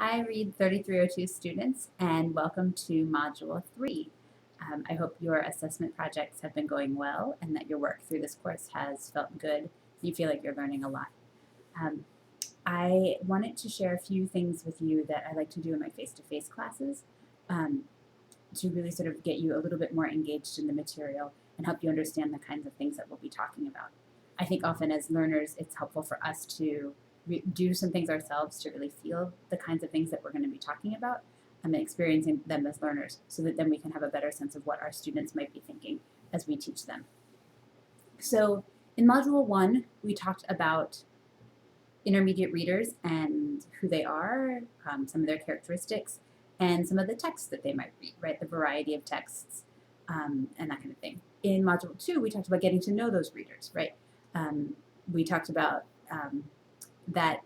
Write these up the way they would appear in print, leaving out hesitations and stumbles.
Hi, READ3302 students, and welcome to Module 3. I hope your assessment projects have been going well and that your work through this course has felt good. You feel like you're learning a lot. I wanted to share a few things with you that I like to do in my face-to-face classes to really sort of get you a little bit more engaged in the material and help you understand the kinds of things that we'll be talking about. I think often as learners, it's helpful for us to do some things ourselves to really feel the kinds of things that we're going to be talking about and experiencing them as learners so that then we can have a better sense of what our students might be thinking as we teach them. So in Module 1, we talked about intermediate readers and who they are, some of their characteristics, and some of the texts that they might read, right? The variety of texts and that kind of thing. In Module 2, we talked about getting to know those readers, right? We talked about that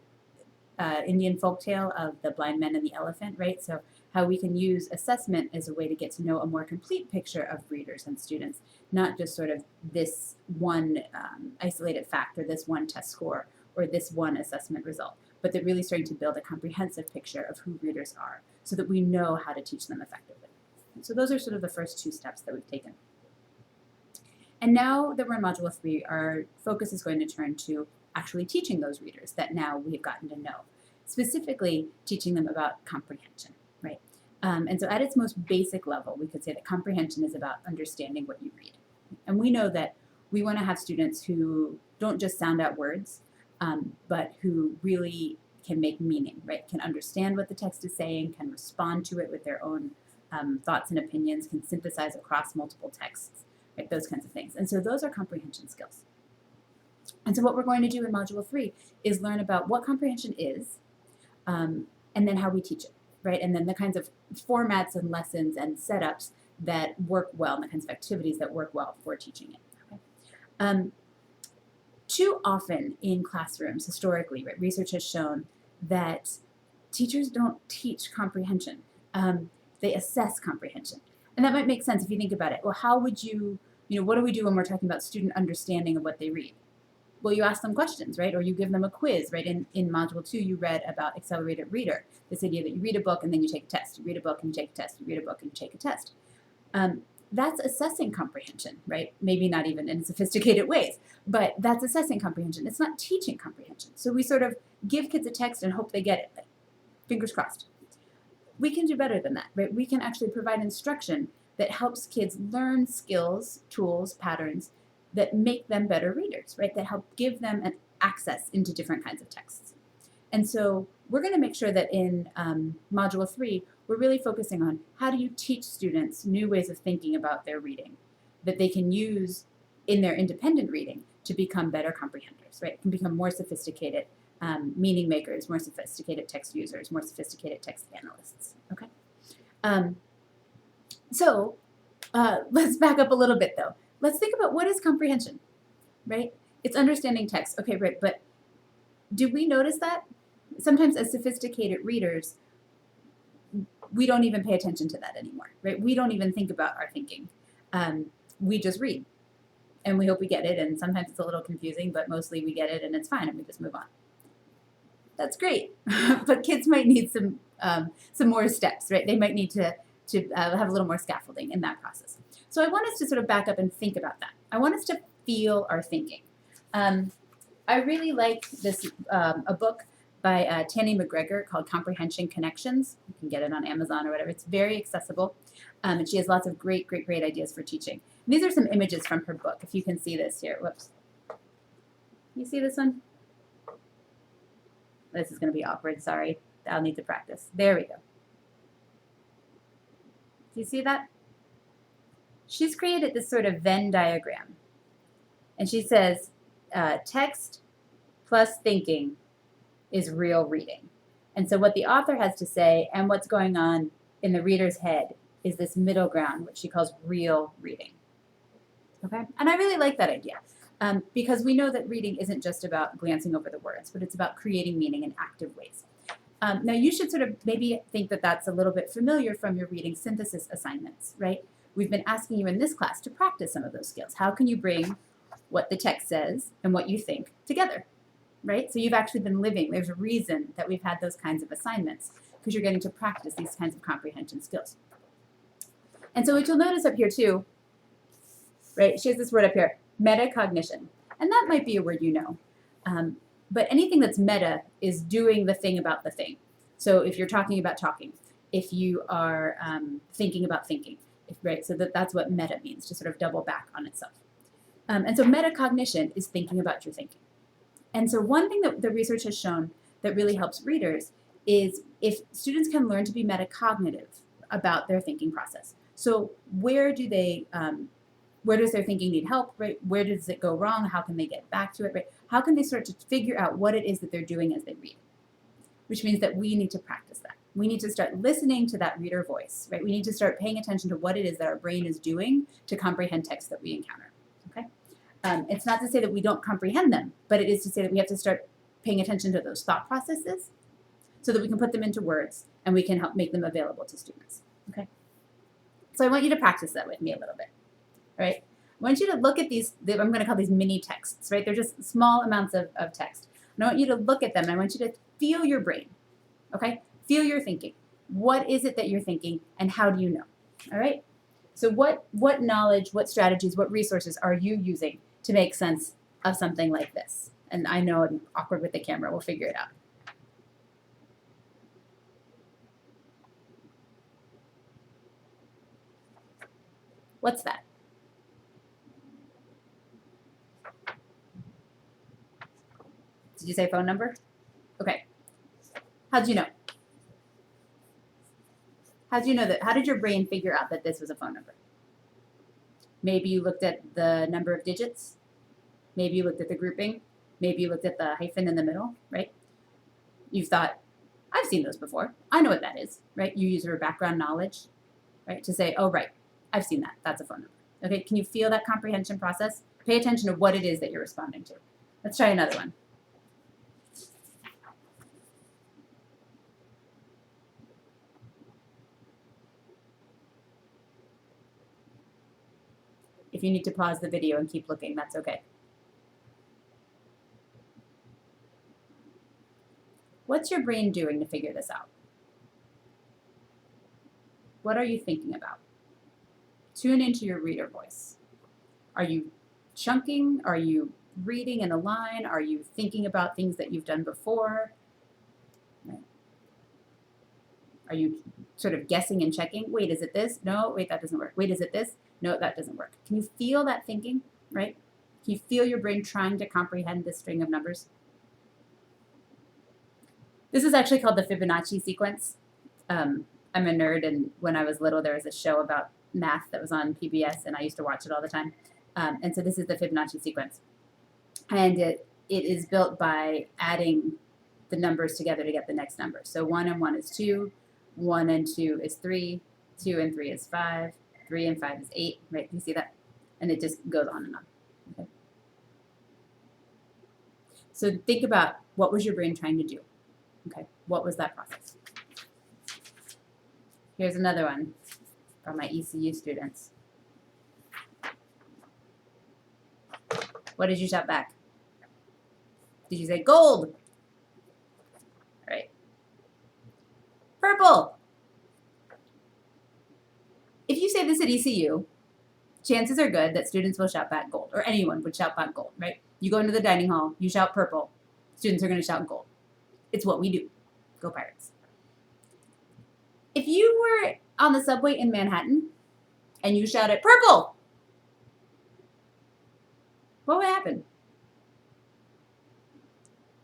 Indian folktale of the blind man and the elephant, right? So how we can use assessment as a way to get to know a more complete picture of readers and students, not just sort of this one isolated fact or this one test score or this one assessment result, but that really starting to build a comprehensive picture of who readers are so that we know how to teach them effectively. So those are sort of the first two steps that we've taken. And now that we're in Module 3, our focus is going to turn to actually teaching those readers that now we've gotten to know, specifically teaching them about comprehension, right? And so at its most basic level, we could say that comprehension is about understanding what you read. And we know that we want to have students who don't just sound out words, but who really can make meaning, right? Can understand what the text is saying, can respond to it with their own thoughts and opinions, can synthesize across multiple texts, right? Those kinds of things. And so those are comprehension skills. And so what we're going to do in Module 3 is learn about what comprehension is, and then how we teach it, right? And then the kinds of formats and lessons and setups that work well, and the kinds of activities that work well for teaching it. Okay? Too often in classrooms, historically, right, research has shown that teachers don't teach comprehension. They assess comprehension. And that might make sense if you think about it. Well, how would you, what do we do when we're talking about student understanding of what they read? Well, you ask them questions, right? Or you give them a quiz, right? In Module 2, you read about accelerated reader, this idea that you read a book and then you take a test. You read a book and you take a test. You read a book and you take a test. That's assessing comprehension, right? Maybe not even in sophisticated ways, but that's assessing comprehension. It's not teaching comprehension. So we sort of give kids a text and hope they get it. Like, fingers crossed. We can do better than that, right? We can actually provide instruction that helps kids learn skills, tools, patterns that make them better readers, right? That help give them an access into different kinds of texts. And so we're going to make sure that in Module 3, we're really focusing on how do you teach students new ways of thinking about their reading that they can use in their independent reading to become better comprehenders, right? Can become more sophisticated meaning makers, more sophisticated text users, more sophisticated text analysts, okay? So let's back up a little bit though. Let's think about what is comprehension, right? It's understanding text. Okay, right, but do we notice that? Sometimes as sophisticated readers, we don't even pay attention to that anymore, right? We don't even think about our thinking. We just read, and we hope we get it, and sometimes it's a little confusing, but mostly we get it, and it's fine, and we just move on. That's great, but kids might need some more steps, right? They might need to have a little more scaffolding in that process. So I want us to sort of back up and think about that. I want us to feel our thinking. I really like this, a book by Tanny McGregor called Comprehension Connections. You can get it on Amazon or whatever. It's very accessible, and she has lots of great ideas for teaching. And these are some images from her book, if you can see this here. Whoops. You see this one? This is going to be awkward, sorry. I'll need to practice. There we go. Do you see that? She's created this sort of Venn diagram. And she says, text plus thinking is real reading. And so what the author has to say and what's going on in the reader's head is this middle ground, which she calls real reading. Okay? And I really like that idea because we know that reading isn't just about glancing over the words, but it's about creating meaning in active ways. Now, you should sort of maybe think that that's a little bit familiar from your reading synthesis assignments, right? We've been asking you in this class to practice some of those skills. How can you bring what the text says and what you think together? right? So you've actually been living. There's a reason that we've had those kinds of assignments, because you're getting to practice these kinds of comprehension skills. And so what you'll notice up here too, right, she has this word up here, metacognition. And that might be a word you know. But anything that's meta is doing the thing about the thing. So if you're talking about talking, if you are thinking about thinking, right? So that's what meta means, to sort of double back on itself. And so metacognition is thinking about your thinking. And so one thing that the research has shown that really helps readers is if students can learn to be metacognitive about their thinking process. So where does their thinking need help, right? Where does it go wrong? How can they get back to it, right? How can they start to figure out what it is that they're doing as they read? Which means that we need to practice that. We need to start listening to that reader voice, right? We need to start paying attention to what it is that our brain is doing to comprehend text that we encounter, okay? It's not to say that we don't comprehend them, but it is to say that we have to start paying attention to those thought processes so that we can put them into words and we can help make them available to students, okay? So I want you to practice that with me a little bit, right? I want you to look at these, I'm going to call these mini texts, right? They're just small amounts of text. And I want you to look at them and I want you to feel your brain, okay? Feel your thinking. What is it that you're thinking and how do you know, all right? So what knowledge, what strategies, what resources are you using to make sense of something like this? And I know I'm awkward with the camera. We'll figure it out. What's that? Did you say phone number? Okay. How'd you know? How'd you know that? How did your brain figure out that this was a phone number? Maybe you looked at the number of digits. Maybe you looked at the grouping. Maybe you looked at the hyphen in the middle, right? You thought, I've seen those before. I know what that is, right? You use your background knowledge, right, to say, oh, right, I've seen that. That's a phone number. Okay, can you feel that comprehension process? Pay attention to what it is that you're responding to. Let's try another one. If you need to pause the video and keep looking, that's okay. What's your brain doing to figure this out? What are you thinking about? Tune into your reader voice. Are you chunking? Are you reading in a line? Are you thinking about things that you've done before? Right. Are you sort of guessing and checking? Wait, is it this? No, wait, that doesn't work. Wait, is it this? No, that doesn't work. Can you feel that thinking, right? Can you feel your brain trying to comprehend this string of numbers? This is actually called the Fibonacci sequence. I'm a nerd, and when I was little, there was a show about math that was on PBS, and I used to watch it all the time. And so this is the Fibonacci sequence. And it is built by adding the numbers together to get the next number. So 1 and 1 is 2, 1 and 2 is 3, 2 and 3 is 5, 3 and 5 is 8, right? You see that? And it just goes on and on. Okay. So think about, what was your brain trying to do? Okay, what was that process? Here's another one from my ECU students. What did you shout back? Did you say gold? All right. Purple. If you say this at ECU, chances are good that students will shout back gold, or anyone would shout back gold, right? You go into the dining hall, you shout purple, students are going to shout gold. It's what we do. Go Pirates. If you were on the subway in Manhattan and you shouted purple, what would happen?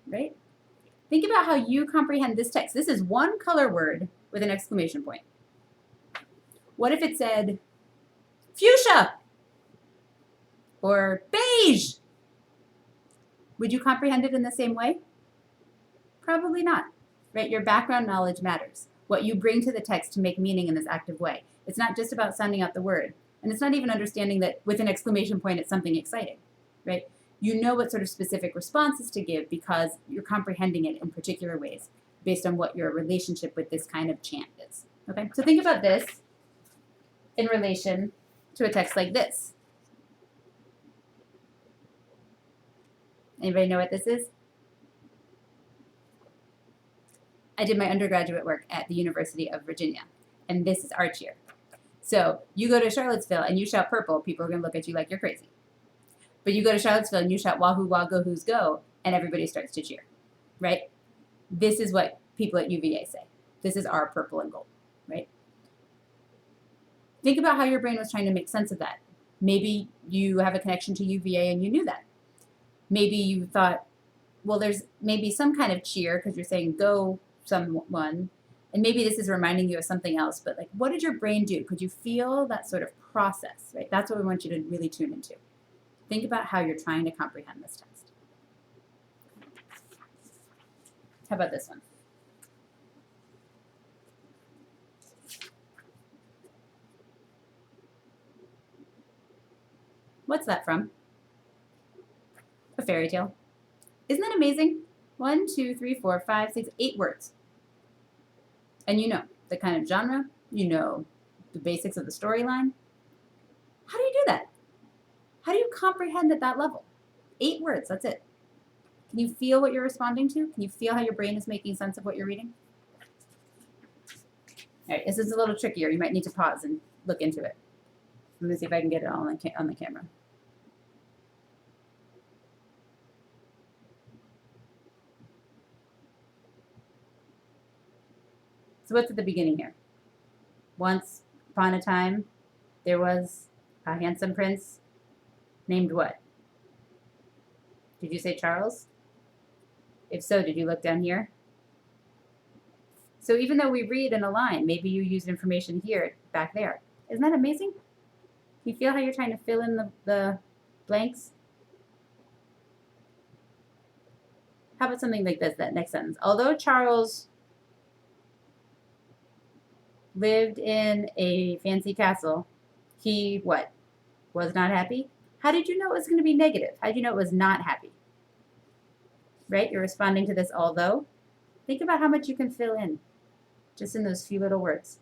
Right? Think about how you comprehend this text. This is one color word with an exclamation point. What if it said fuchsia or beige? Would you comprehend it in the same way? Probably not, right? Your background knowledge matters. What you bring to the text to make meaning in this active way. It's not just about sounding out the word. And it's not even understanding that with an exclamation point, it's something exciting, right? You know what sort of specific responses to give because you're comprehending it in particular ways based on what your relationship with this kind of chant is, okay? So think about this in relation to a text like this. Anybody know what this is? I did my undergraduate work at the University of Virginia, and this is our cheer. So you go to Charlottesville and you shout purple, people are going to look at you like you're crazy. But you go to Charlottesville and you shout wahoo, wah, go, who's go, and everybody starts to cheer, right? This is what people at UVA say. This is our purple and gold, right? Think about how your brain was trying to make sense of that. Maybe you have a connection to UVA and you knew that. Maybe you thought, well, there's maybe some kind of cheer because you're saying go someone, and maybe this is reminding you of something else, but like, what did your brain do? Could you feel that sort of process, right? That's what we want you to really tune into. Think about how you're trying to comprehend this text. How about this one? What's that from? A fairy tale. Isn't that amazing? 1, 2, 3, 4, 5, 6, 8 words. And you know the kind of genre, you know the basics of the storyline. How do you do that? How do you comprehend at that level? 8 words, that's it. Can you feel what you're responding to? Can you feel how your brain is making sense of what you're reading? All right, this is a little trickier. You might need to pause and look into it. Let me see if I can get it all on the camera. So what's at the beginning here? Once upon a time, there was a handsome prince named what? Did you say Charles? If so, did you look down here? So even though we read in a line, maybe you used information here, back there. Isn't that amazing? Can you feel how you're trying to fill in the blanks? How about something like this, that next sentence? Although Charles lived in a fancy castle, he, what? Was not happy? How did you know it was going to be negative? How did you know it was not happy? Right? You're responding to this although. Think about how much you can fill in just in those few little words.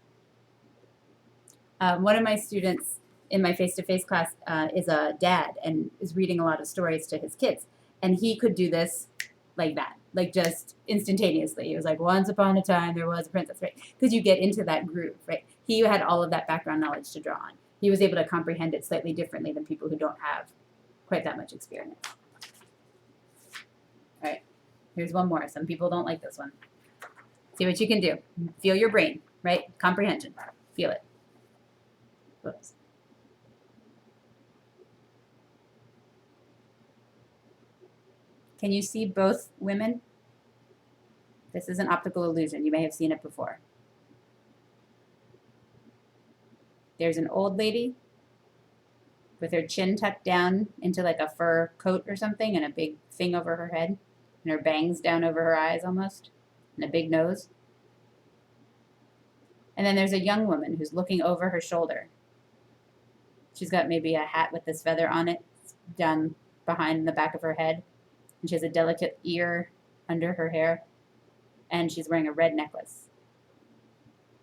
One of my students in my face-to-face class is a dad and is reading a lot of stories to his kids. And he could do this like that, like just instantaneously. It was like, once upon a time, there was a princess, right? Because you get into that groove, right? He had all of that background knowledge to draw on. He was able to comprehend it slightly differently than people who don't have quite that much experience. All right, here's one more. Some people don't like this one. See what you can do. Feel your brain, right? Comprehension. Feel it. Whoops. Can you see both women? This is an optical illusion. You may have seen it before. There's an old lady with her chin tucked down into like a fur coat or something and a big thing over her head and her bangs down over her eyes almost and a big nose. And then there's a young woman who's looking over her shoulder. She's got maybe a hat with this feather on it down behind the back of her head. And she has a delicate ear under her hair. And she's wearing a red necklace.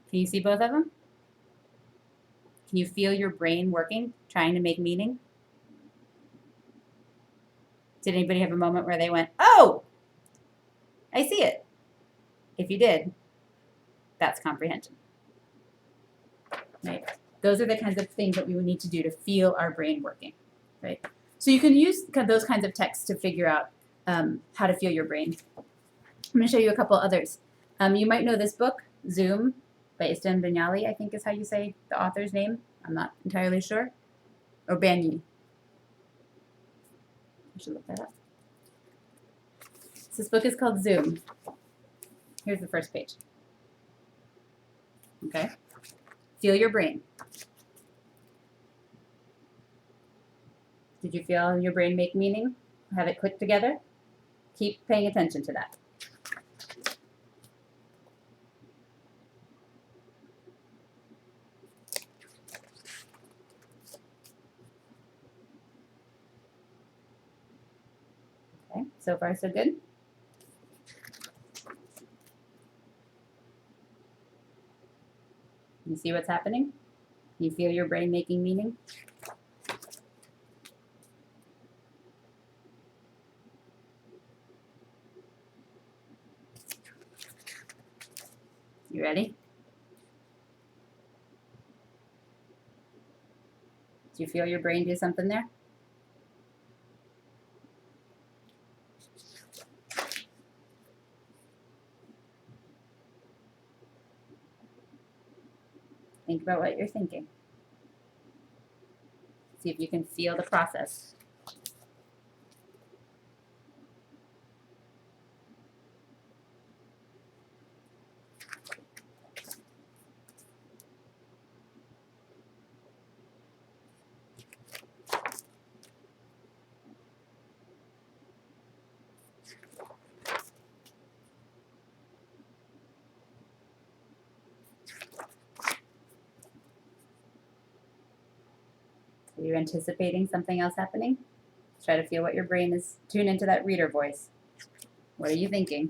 Can you see both of them? Can you feel your brain working, trying to make meaning? Did anybody have a moment where they went, oh, I see it? If you did, that's comprehension. Right? Those are the kinds of things that we would need to do to feel our brain working. Right? So you can use those kinds of texts to figure out how to feel your brain. I'm going to show you a couple others. You might know this book, Zoom, by Estem Banyali, I think is how you say the author's name. I'm not entirely sure. Or Banyi. I should look that up. So this book is called Zoom. Here's the first page. Okay? Feel your brain. Did you feel your brain make meaning? Have it click together? Keep paying attention to that. Okay, so far so good. You see what's happening? You feel your brain making meaning? You ready? Do you feel your brain do something there? Think about what you're thinking. See if you can feel the process. Are you anticipating something else happening? Try to feel what your brain is. Tune into that reader voice. What are you thinking?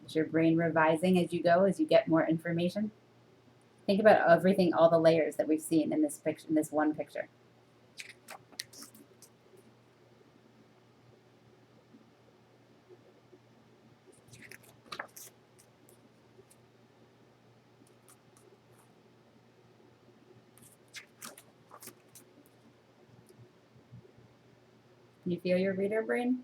Is your brain revising as you go, as you get more information? Think about everything, all the layers that we've seen in this picture, in this one picture. Can you feel your reader brain?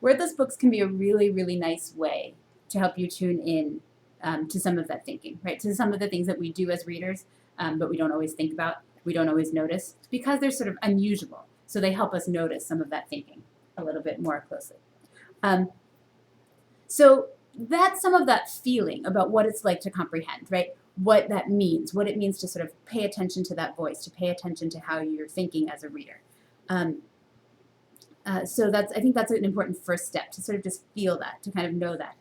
Wordless books can be a really, really nice way to help you tune in to some of that thinking, right? To some of the things that we do as readers, but we don't always think about, we don't always notice, because they're sort of unusual. So they help us notice some of that thinking a little bit more closely. So that's some of that feeling about what it's like to comprehend, right? What that means, what it means to sort of pay attention to that voice, to pay attention to how you're thinking as a reader. So I think that's an important first step, to sort of just feel that, to kind of know that.